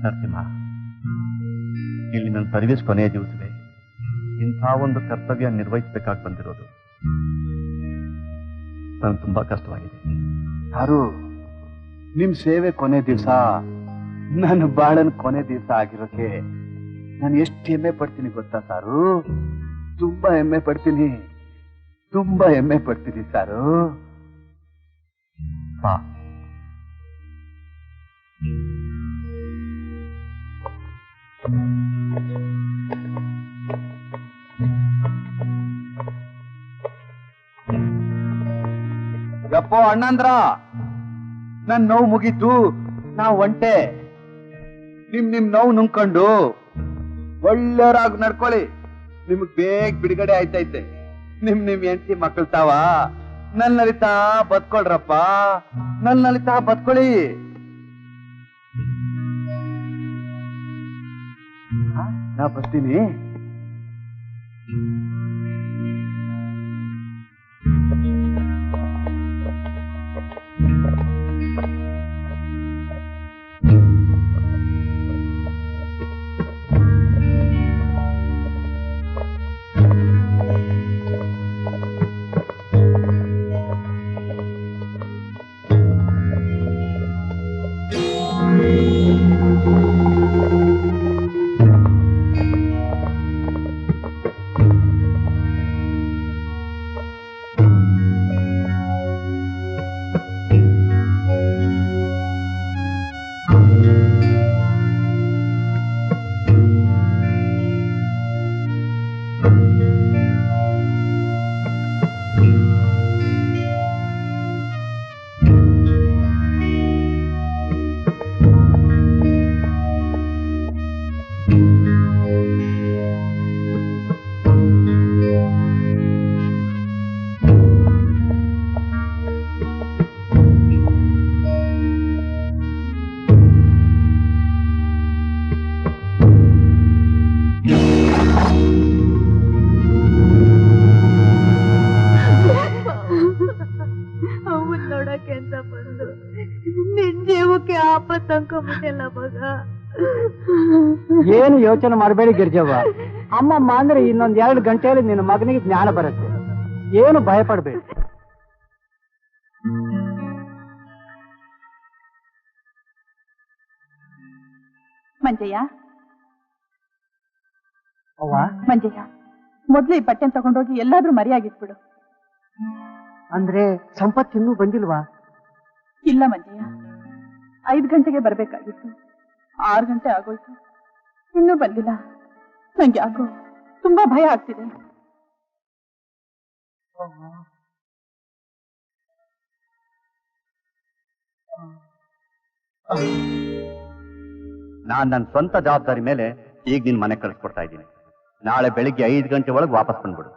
ನರಸಿಂಹ, ಇಲ್ಲಿ ನನ್ನ ಸರ್ವಿಸ್ ಕೊನೆಯ ದಿವಸವೇ ಇಂಥ ಒಂದು ಕರ್ತವ್ಯ ನಿರ್ವಹಿಸಬೇಕಾಗಿ ಬಂದಿರೋದು ನನಗೆ ತುಂಬಾ ಕಷ್ಟವಾಗಿದೆ. ಯಾರು ನಿಮ್ ಸೇವೆ ಕೊನೆ ದಿವಸ, ನನ್ನ ಬಾಳನ್ ಕೊನೆ ದಿವಸ ಆಗಿರೋಕೆ ನಾನು ಎಷ್ಟು ಹೆಮ್ಮೆ ಪಡ್ತೀನಿ ಗೊತ್ತಾ ಸಾರು? ತುಂಬಾ ಹೆಮ್ಮೆ ಪಡ್ತೀನಿ, ತುಂಬಾ ಹೆಮ್ಮೆ ಪಡ್ತೀನಿ ಸಾರು. ಬಾ. ಯಪ್ಪೋ ಅಣ್ಣಂದ್ರ, ನನ್ ನೋವು ಮುಗೀತು, ನಾವ್ ಒಂಟೆ. ನಿಮ್ ನೋವು ನುಂಗ್ಕೊಂಡು ಒಳ್ಳೆಯವ್ರಾಗಿ ನಡ್ಕೊಳ್ಳಿ. ನಿಮ್ಗ್ ಬೇಗ ಬಿಡುಗಡೆ ಆಯ್ತೈತೆ. ನಿಮ್ ಹೆಂಡತಿ ಮಕ್ಕಳು ತಾವ ನನ್ನಲಿತಾ ಬದ್ಕೊಳ್ರಪ್ಪ, ನನ್ನಲಿತಾ ಬದ್ಕೊಳ್ಳಿ. ನಾ ಬರ್ತೀನಿ. ಏನು ಯೋಚನೆ ಮಾಡಬೇಡಿ ಗಿರ್ಜವ್ವ, ಅಮ್ಮಮ್ಮ ಅಂದ್ರೆ ಇನ್ನೊಂದ್ 2 ಗಂಟೆಯಲ್ಲಿ ನಿನ್ನ ಮಗನಿಗೆ ಜ್ಞಾನ ಬರುತ್ತೆ. ಏನು ಭಯ ಪಡ್ಬೇಡಿ. ಮಂಜಯ್ಯ, ಅವ್ವ, ಮಂಜಯ್ಯ, ಮೊದ್ಲು ಈ ಬಟ್ಟೆ ತಗೊಂಡೋಗಿ ಎಲ್ಲಾದ್ರೂ ಮರೆಯಾಗಿಟ್ಬಿಡು. ಅಂದ್ರೆ ಸಂಪತ್ ಇನ್ನೂ ಬಂದಿಲ್ವಾ? ಇಲ್ಲ ಮಂಜಯ್ಯ, 5 ಗಂಟೆಗೆ ಬರ್ಬೇಕಾಗಿತ್ತು, 6 ಗಂಟೆ ಆಗೋಯ್ತು, ಇನ್ನೂ ಬಂದಿಲ್ಲ. ನಂಗೆ ಯಾಕೋ ತುಂಬಾ ಭಯ ಆಗ್ತಿದೆ. ನಾನ್ ನನ್ನ ಸ್ವಂತ ಜವಾಬ್ದಾರಿ ಮೇಲೆ ಈಗ ನಿನ್ ಮನೆ ಕಳಿಸ್ಕೊಡ್ತಾ ಇದ್ದೀನಿ. ನಾಳೆ ಬೆಳಿಗ್ಗೆ 5 ಗಂಟೆ ಒಳಗೆ ವಾಪಸ್ ಬಂದ್ಬಿಡು.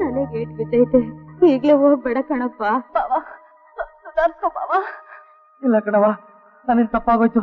ನನಗೆ ಗೇಟ್ ಬಿದ್ದೈತೆ, ಈಗ್ಲೇ ಹೋಗ್ಬೇಡ ಕಣಪ್ಪ. ಸುಧಾರ್ಸ್ಕೋ ಬಾವ. ಇಲ್ಲ ಕಣವ, ನನಗೆ ತಪ್ಪಾಗೋಯ್ತು.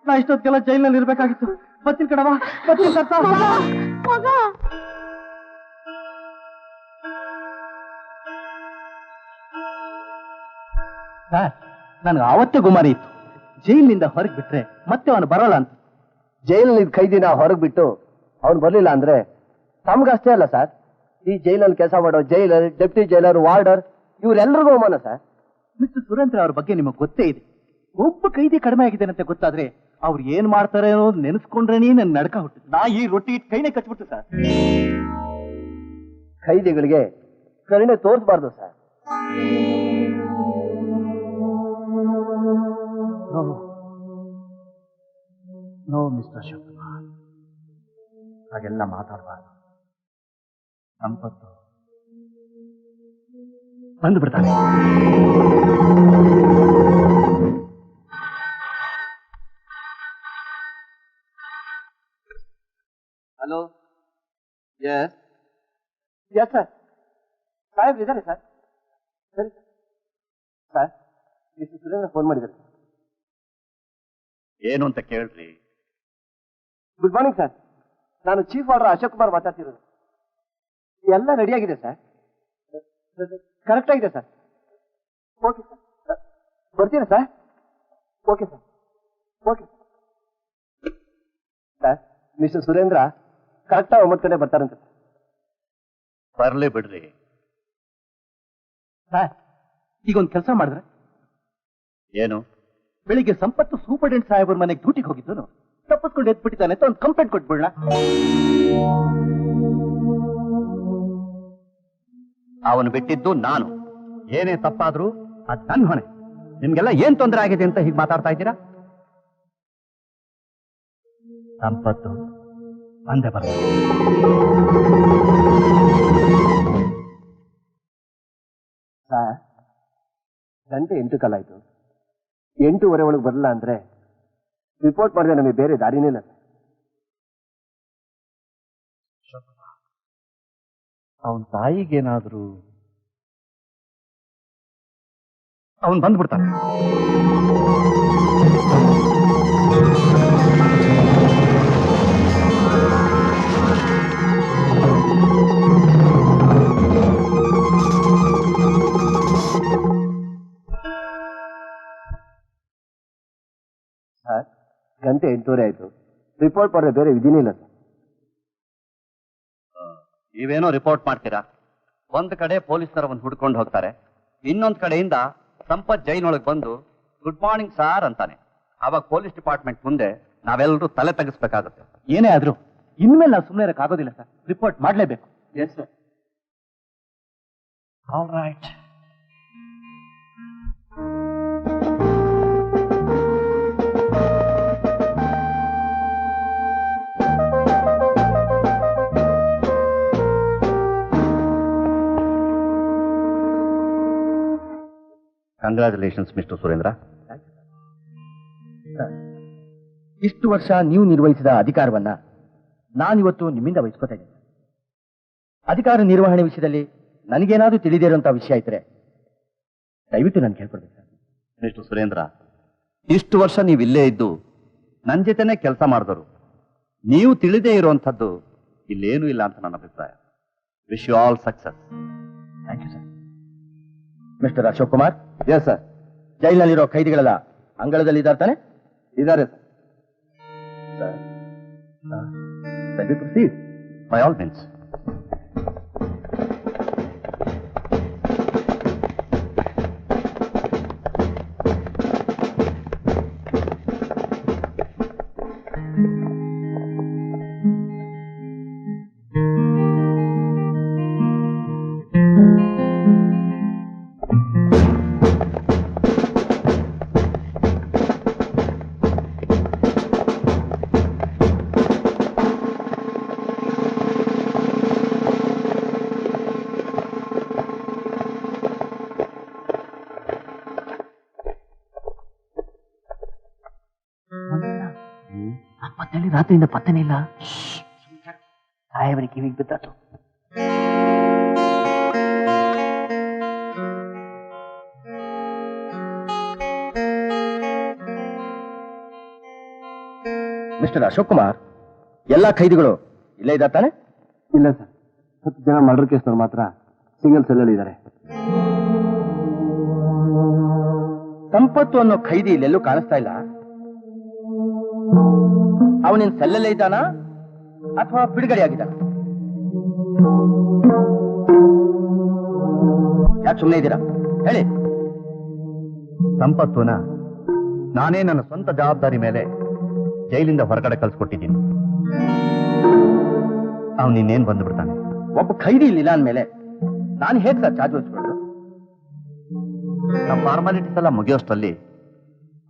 ನಾ ಇಷ್ಟೊತ್ತಿಗೆಲ್ಲ ಜೈಲಿನಲ್ಲಿ ಇರ್ಬೇಕಾಗಿತ್ತು. ಬರ್ತೀನಿ ಕಣವ, ಬರ್ತೀನಿ. ನನ್ಗೆ ಆವತ್ತೇ ಗುಮಾರಿ ಇತ್ತು, ಜೈಲಿನಿಂದ ಹೊರಗೆ ಬಿಟ್ರೆ ಮತ್ತೆ ಅವನು ಬರೋಲ್ಲ ಅಂತ. ಜೈಲಲ್ಲಿ ಕೈದಿನ ಹೊರಗೆ ಬಿಟ್ಟು ಅವ್ನು ಬರ್ಲಿಲ್ಲ ಅಂದ್ರೆ ತಮ್ಗಷ್ಟೇ ಅಲ್ಲ ಸರ್, ಈ ಜೈಲಲ್ಲಿ ಕೆಲಸ ಮಾಡೋ ಜೈಲರ್, ಡೆಪ್ಟಿ ಜೈಲರ್, ವಾರ್ಡರ್, ಇವ್ರೆಲ್ರಿಗೂ ಅವಮಾನ ಸರ್. ಮಿಸ್ಟರ್ ಸುರೇಂದ್ರ ಅವ್ರ ಬಗ್ಗೆ ನಿಮಗೆ ಗೊತ್ತೇ ಇದೆ. ಒಬ್ಬ ಕೈದಿ ಕಡಿಮೆ ಆಗಿದ್ದೇನೆ ಅಂತ ಗೊತ್ತಾದ್ರೆ ಅವ್ರು ಏನ್ ಮಾಡ್ತಾರೆ ಅನ್ನೋದು ನೆನೆಸ್ಕೊಂಡ್ರೇನೇ ನನ್ ನಡ್ಕ ಹುಟ್ಟಿದೆ. ನಾ ಈ ರೊಟ್ಟಿ ಇಟ್ಟು ಕೈನೇ ಕಚ್ಬಿಟ್ಟು ಸರ್. ಖೈದಿಗಳಿಗೆ ಕರುಣೆ ತೋರಿಸಬಾರ್ದು ಸರ್. ನೋ ಮಿಸ್ಟರ್ ಶಿವಕುಮಾರ್, ಹಾಗೆಲ್ಲ ಮಾತಾಡಬಾರ್ದು. ಸಂಪತ್ತು ಬಂದ್ಬಿಡ್ತಾನೆ. ಹಲೋ, ಎಸ್ ಎಸ್ ಸರ್, ಸಾಹೇಬ್ ಇದ್ದಾರೆ ಸರ್. ಸರಿ ಸರ್, ಮಿಸ್ಟರ್ ಸುರೇಂದ್ರ ಫೋನ್ ಮಾಡಿದ್ದಾರೆ. ಏನು ಅಂತ ಕೇಳ್ರಿ. ಗುಡ್ ಮಾರ್ನಿಂಗ್ ಸರ್, ನಾನು ಚೀಫ್ ಆರ್ಡರ್ ಅಶೋಕ್ ಕುಮಾರ್ ಮಾತಾಡ್ತಿರೋದು. ಎಲ್ಲ ರೆಡಿಯಾಗಿದೆ ಸರ್, ಕರೆಕ್ಟ್ ಆಗಿದೆ ಸರ್. ಓಕೆ ಸರ್, ಬರ್ತೀರಾ sir? Okay sir, okay sir. Mister Surendra ಕರೆಕ್ಟಾ 9 ಗಂಟೆ ಬರ್ತಾರಂತೆ ಬರ್ಲಿ ಬಿಡ್ರಿ. ಸರ್. ಈಗ ಒಂದು ಕೆಲಸ ಮಾಡಿದ್ರೆ, ಏನು? ಬೆಳಿಗ್ಗೆ ಸಂಪತ್ತು ಸೂಪರ್ಡೆಂಟ್ ಸಾಹೇಬ್ರ ಮನೆಗೆ ಡ್ಯೂಟಿಗೆ ಹೋಗಿದ್ದನು ತಪ್ಪಿಸ್ಕೊಂಡು ಎದ್ಬಿಟ್ಟಿದ್ದಾನೆ ಅಂತ ಒಂದು ಕಂಪ್ಲೇಂಟ್ ಕೊಟ್ಬಿಡ್ಲ. ಅವನು ಬಿಟ್ಟಿದ್ದು ನಾನು. ಏನೇ ತಪ್ಪಾದ್ರೂ ಅದ್ ನನ್ನ ಹೊಣೆ. ನಿಮ್ಗೆಲ್ಲ ಏನ್ ತೊಂದರೆ ಆಗಿದೆ ಅಂತ ಹೀಗೆ ಮಾತಾಡ್ತಾ ಇದ್ದೀರಾ? ಸಂಪತ್ತು ಬಂದೆ ಬರ. ಗಂಟೆ 8 ಕಾಲಾಯ್ತು. 8:15 ಒಳಗೆ ಬರಲ್ಲ ಅಂದ್ರೆ ರಿಪೋರ್ಟ್ ಮಾಡಿದ್ರೆ ನಮಗೆ ಬೇರೆ ದಾರಿನೇ ಇಲ್ಲ. ಅವನ ತಾಯಿಗೇನಾದ್ರೂ ಅವನ್ ಬಂದ್ಬಿಡ್ತಾನೆ. ಗಂಟೆ 8:30 ಆಯ್ತು. ರಿಪೋರ್ಟ್ ಮಾಡಿದ್ರೆ ಬೇರೆ ವಿಧಿನೇ ಇಲ್ಲ. ನೀವೇನೋ ರಿಪೋರ್ಟ್ ಮಾಡ್ತೀರಾ, ಒಂದ್ ಕಡೆ ಪೊಲೀಸರವನ್ನ ಹುಡ್ಕೊಂಡು ಹೋಗ್ತಾರೆ, ಇನ್ನೊಂದ್ ಕಡೆಯಿಂದ ಸಂಪತ್ ಜೈನೊಳಗೆ ಬಂದು ಗುಡ್ ಮಾರ್ನಿಂಗ್ ಸಾರ್ ಅಂತಾನೆ. ಅವಾಗ ಪೊಲೀಸ್ ಡಿಪಾರ್ಟ್ಮೆಂಟ್ ಮುಂದೆ ನಾವೆಲ್ಲರೂ ತಲೆ ತೆಗಿಸ್ಬೇಕಾಗುತ್ತೆ. ಏನೇ ಆದ್ರೂ ಇನ್ಮೇಲೆ ನಾವು ಸುಮ್ಮನೆ ಇರಕ್ಕಾಗೋದಿಲ್ಲ ಸರ್. ರಿಪೋರ್ಟ್ ಮಾಡ್ಲೇಬೇಕು. Yes sir. All right. Congratulations mister Surendra. ಇಷ್ಟು ವರ್ಷ ನೀವು ನಿರ್ವಹಿಸಿದ ಅಧಿಕಾರವನ್ನ ನಾನಿವತ್ತು ನಿಮ್ಮಿಂದ ವಹಿಸ್ಕೊತಾ ಇದ್ದೇನೆ. ಅಧಿಕಾರ ನಿರ್ವಹಣೆ ವಿಷಯದಲ್ಲಿ ನನಗೇನಾದ್ರೂ ತಿಳಿದೇ ಇರುವಂತಹ ವಿಷಯ ಇದ್ರೆ ದಯವಿಟ್ಟು ನಾನು ಕೇಳ್ಕೊಡ್ಬೇಕು ಸರ್. ಮಿಸ್ಟರ್ ಸುರೇಂದ್ರ, ಇಷ್ಟು ವರ್ಷ ನೀವು ಇಲ್ಲೇ ಇದ್ದು ನನ್ನ ಜೊತೆನೆ ಕೆಲಸ ಮಾಡಿದರು. ನೀವು ತಿಳಿದೇ ಇರುವಂಥದ್ದು ಇಲ್ಲೇನೂ ಇಲ್ಲ ಅಂತ ನನ್ನ ಅಭಿಪ್ರಾಯ. Wish you all success. Thank you sir. Mister Ashok Kumar. Yes sir. ಜೈಲಿನಲ್ಲಿರೋ ಖೈದಿಗಳೆಲ್ಲ ಅಂಗಳದಲ್ಲಿ ಇದ್ದಾರೆ ತಾನೆ? ಇದ್ದಾರೆ ಸರ್. By all means. ರಾತ್ರಿಯಿಂದ ಪತ್ತನೇ ಇಲ್ಲ. ಸಾಹೇಬರಿಗೆ ಕಿವಿಗೆ ಬಿದ್ದಾತು. ಮಿಸ್ಟರ್ ಅಶೋಕ್ ಕುಮಾರ್, ಎಲ್ಲಾ ಖೈದಿಗಳು ಇಲ್ಲೇ ಇದ್ದಾರೆ ತಾನೆ? ಇಲ್ಲ ಸರ್, 10 ಜನ ಮರ್ಡರ್ ಕೇಸ್ನವ್ರು ಮಾತ್ರ ಸಿಂಗಲ್ ಸೆಲ್ಲಲ್ಲಿ ಇದ್ದಾರೆ. ಸಂಪತ್ತು ಅನ್ನೋ ಖೈದಿ ಇಲ್ಲೆಲ್ಲೂ ಕಾಣಿಸ್ತಾ ಇಲ್ಲ. ಅವನಿನ್ ಸೆಲ್ಲಲ್ಲೇ ಇದ್ದಾನ ಅಥವಾ ಬಿಡುಗಡೆ ಆಗಿದ್ದಾನ? ಯಾಕೆ ಸುಮ್ಮನೆ ಇದ್ದೀರಾ ಹೇಳಿ. ಸಂಪತ್ತುನ ನಾನೇ ನನ್ನ ಸ್ವಂತ ಜವಾಬ್ದಾರಿ ಮೇಲೆ ಜೈಲಿಂದ ಹೊರಗಡೆ ಕಳ್ಸಿಕೊಟ್ಟಿದ್ದೀನಿ. ಅವನು ಇನ್ನೇನು ಬಂದ್ಬಿಡ್ತಾನೆ. ಒಬ್ಬ ಖೈದಿ ಇಲ್ಲಿಲ್ಲ ಅಂದ್ಮೇಲೆ ನಾನು ಹೇಗೆ ಸರ್ ಚಾರ್ಜ್ ವಹಿಸ್ಕೊಳ್ಳೋದು? ನಮ್ಮ ಫಾರ್ಮಾಲಿಟೀಸ್ ಎಲ್ಲ ಮುಗಿಯೋಷ್ಟರಲ್ಲಿ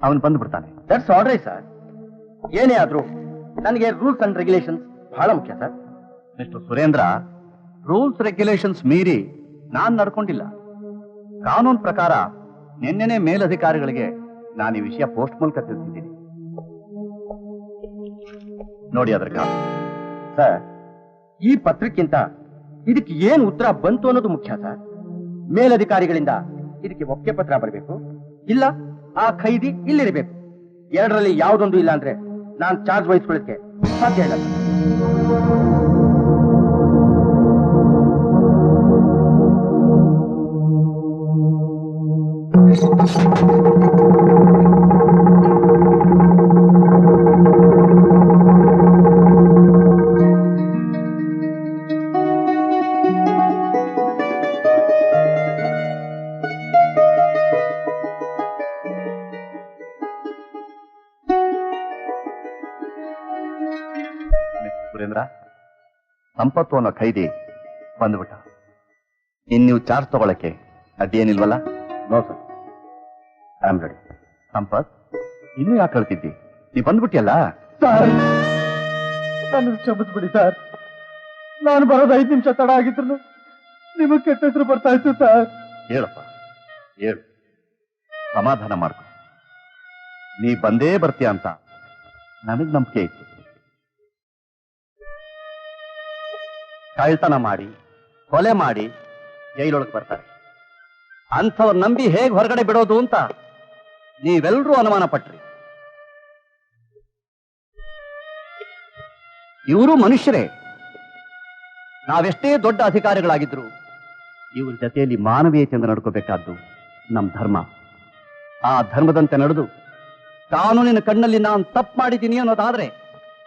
ಅವನು ಬಂದ್ಬಿಡ್ತಾನೆ. That's all right sir. ಏನೇ ಆದ್ರೂ ನನಗೆ ರೂಲ್ಸ್ ಅಂಡ್ ರೆಗ್ಯುಲೇಷನ್ಸ್ ಬಹಳ ಮುಖ್ಯ sir. Mister Surendra, rules regulations ಮೀರಿ ನಾನ್ ನಡ್ಕೊಂಡಿಲ್ಲ. ಕಾನೂನು ಪ್ರಕಾರ ನಿನ್ನೆನೆ ಮೇಲಧಿಕಾರಿಗಳಿಗೆ ನಾನು ಈ ವಿಷಯ ಪೋಸ್ಟ್ ಮೂಲಕ ತಿಳಿಸಿದ್ದೀನಿ. ನೋಡಿ ಅದರ ಕಾರಣ. ಸರ್, ಈ ಪತ್ರಕ್ಕಿಂತ ಇದಕ್ಕೆ ಏನು ಉತ್ತರ ಬಂತು ಅನ್ನೋದು ಮುಖ್ಯ ಸರ್. ಮೇಲಧಿಕಾರಿಗಳಿಂದ ಇದಕ್ಕೆ ಒಪ್ಪಿಗೆ ಪತ್ರ ಬರಬೇಕು, ಇಲ್ಲ ಆ ಖೈದಿ ಇಲ್ಲಿರಬೇಕು. ಎರಡರಲ್ಲಿ ಯಾವುದೊಂದು ಇಲ್ಲ ಅಂದ್ರೆ ನಾನು ಚಾರ್ಜ್ ವಹಿಸ್ಕೊಳ್ಳಕ್ಕೆ ಸಾಧ್ಯ ಇಲ್ಲ. ಸುರೇಂದ್ರ, ಸಂಪತ್ತು ಅನ್ನೋ ಖೈದಿ ಬಂದ್ಬಿಟ್ಟ. ಇನ್ ನೀವು ಚಾರ್ಜ್ ತಗೊಳಕ್ಕೆ ಅಡ್ಡಿಯೇನಿಲ್ವಲ್ಲ? No sir, I am ready. Sampath, ಇನ್ನೂ ಯಾಕೆ ಹೇಳ್ತಿದ್ದಿ? ನೀ ಬಂದ್ಬಿಟ್ಟಿಯಲ್ಲ. ಸರ್, ನನ್ನ ಕ್ಷಮಿಸ್ಬಿಡಿ ಸರ್. ನಾನು ಬರೋದು 5 ನಿಮಿಷ ತಡ ಆಗಿದ್ರು ನಿಮಗೆ ಕೆಟ್ಟ ಹೆಸರು ಬರ್ತಾ ಇತ್ತು ಸರ್. ಹೇಳಪ್ಪ, ಹೇಳು, ಸಮಾಧಾನ ಮಾಡ್ಕೊ. ನೀ ಬಂದೇ ಬರ್ತೀಯ ಅಂತ ನನಗ್ ನಂಬಿಕೆ ಇತ್ತು. ಕಳ್ತನ ಮಾಡಿ, ಕೊಲೆ ಮಾಡಿ ಜೈಲೊಳಗೆ ಬರ್ತಾರೆ. ಅಂಥವ್ರು ನಂಬಿ ಹೇಗೆ ಹೊರಗಡೆ ಬಿಡೋದು ಅಂತ ನೀವೆಲ್ಲರೂ ಅನುಮಾನ ಪಟ್ರಿ. ಇವರು ಮನುಷ್ಯರೇ. ನಾವೆಷ್ಟೇ ದೊಡ್ಡ ಅಧಿಕಾರಿಗಳಾಗಿದ್ರು ಇವ್ರ ಜೊತೆಯಲ್ಲಿ ಮಾನವೀಯತೆಯಿಂದ ನಡ್ಕೋಬೇಕಾದ್ದು ನಮ್ಮ ಧರ್ಮ. ಆ ಧರ್ಮದಂತೆ ನಡೆದು ಕಾನೂನಿನ ಕಣ್ಣಲ್ಲಿ ನಾನು ತಪ್ಪು ಮಾಡಿದ್ದೀನಿ ಅನ್ನೋದಾದ್ರೆ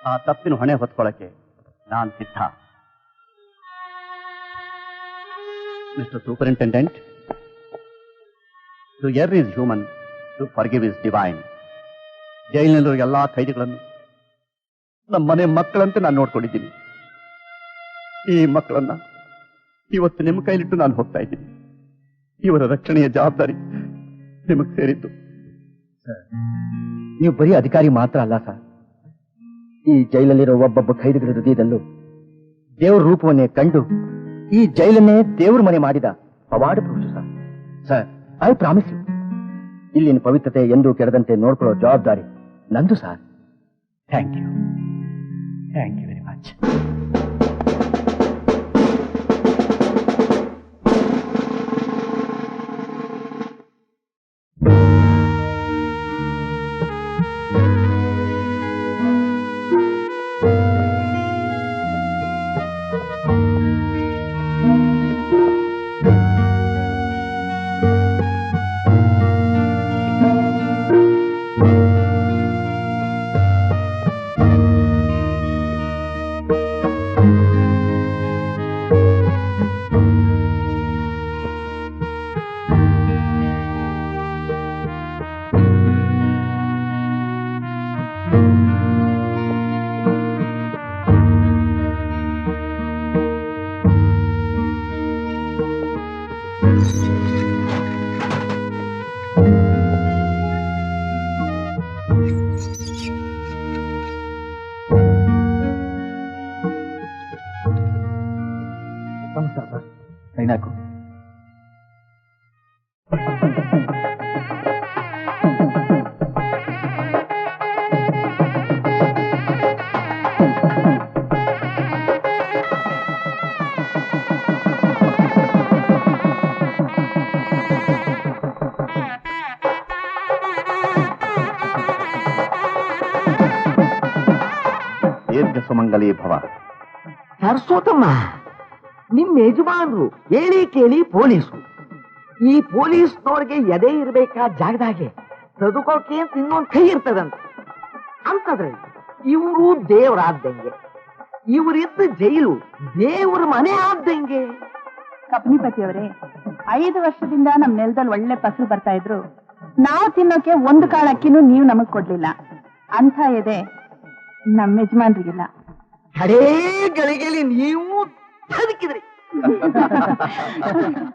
ಆ ತಪ್ಪಿನ ಹೊಣೆ ಹೊತ್ಕೊಳ್ಳಕ್ಕೆ ನಾನು ಸಿದ್ಧ. Mister superintendent, to err is human, to forgive is divine. ಜೈಲಿನಲ್ಲಿರೋ ಎಲ್ಲಾ ಖೈದಿಗಳನ್ನು ನಮ್ಮ ಮನೆ ಮಕ್ಕಳಂತೆ ನಾನು ನೋಡ್ಕೊಂಡಿದ್ದೀನಿ. ಈ ಮಕ್ಕಳನ್ನ ಇವತ್ತು ನಿಮ್ಮ ಕೈಲಿಟ್ಟು ನಾನು ಹೋಗ್ತಾ ಇದ್ದೀನಿ. ಇವರ ರಕ್ಷಣೆಯ ಜವಾಬ್ದಾರಿ ನಿಮಗೆ ಸೇರಿದ್ದು. ನೀವು ಬರೀ ಅಧಿಕಾರಿ ಮಾತ್ರ ಅಲ್ಲ ಸರ್. ಈ ಜೈಲಲ್ಲಿರೋ ಒಬ್ಬೊಬ್ಬ ಖೈದಿಗಳ ಹೃದಯದಲ್ಲೂ ದೇವ್ರ ರೂಪವನ್ನೇ ಕಂಡು ಈ ಜೈಲನ್ನೇ ದೇವ್ರ ಮನೆ ಮಾಡಿದ ಪವಾಡ ಪುರುಷ sir. Sir, I promise you, ಇಲ್ಲಿನ ಪವಿತ್ರತೆ ಎಂದೂ ಕೆಡದಂತೆ ನೋಡ್ಕೊಳ್ಳೋ ಜವಾಬ್ದಾರಿ ನಂದು sir. Thank you, thank you very much. ಐನಾಕು ದೀರ್ಘ ಸುಮಂಗಲಿ ಭವ. ಸರಸ್ವತಮ್ಮ, ನಿಮ್ ಯಜಮಾನ್ರು ಹೇಳಿ ಕೇಳಿ ಪೊಲೀಸು. ಈ ಪೊಲೀಸ್ನವ್ರಿಗೆ ಎದೆ ಇರ್ಬೇಕಾದ ಜಾಗದಾಗೆ ತದುಕೋಕೆ ಅಂತ ಇನ್ನೊಂದು ಕೈ ಇರ್ತದಂತ. ಅಂತದ್ರಲ್ಲಿ ಇವರು ದೇವರಾದ್ದಂಗೆ, ಇವರಿದ್ದ ಜೈಲು ದೇವರ ಮನೆ ಆದ್ದಂಗೆ. ಕಪನಿಪತಿಯವರೇ, 5 ವರ್ಷದಿಂದ ನಮ್ ನೆಲದಲ್ಲಿ ಒಳ್ಳೆ ಫಸಲು ಬರ್ತಾ ಇದ್ರು. ನಾವು ತಿನ್ನೋಕೆ 1 ಕಾಳು ಅಕ್ಕಿನೂ ನೀವು ನಮಗ್ ಕೊಡ್ಲಿಲ್ಲ. ಅಂಥ ಎದೆ ನಮ್ಮ ಯಜಮಾನ್ರಿಗಿಲ್ಲ. ಕಡೇ ಗಳಿಗೆಲಿ ನೀವು ಬದುಕಿದ್ರಿ.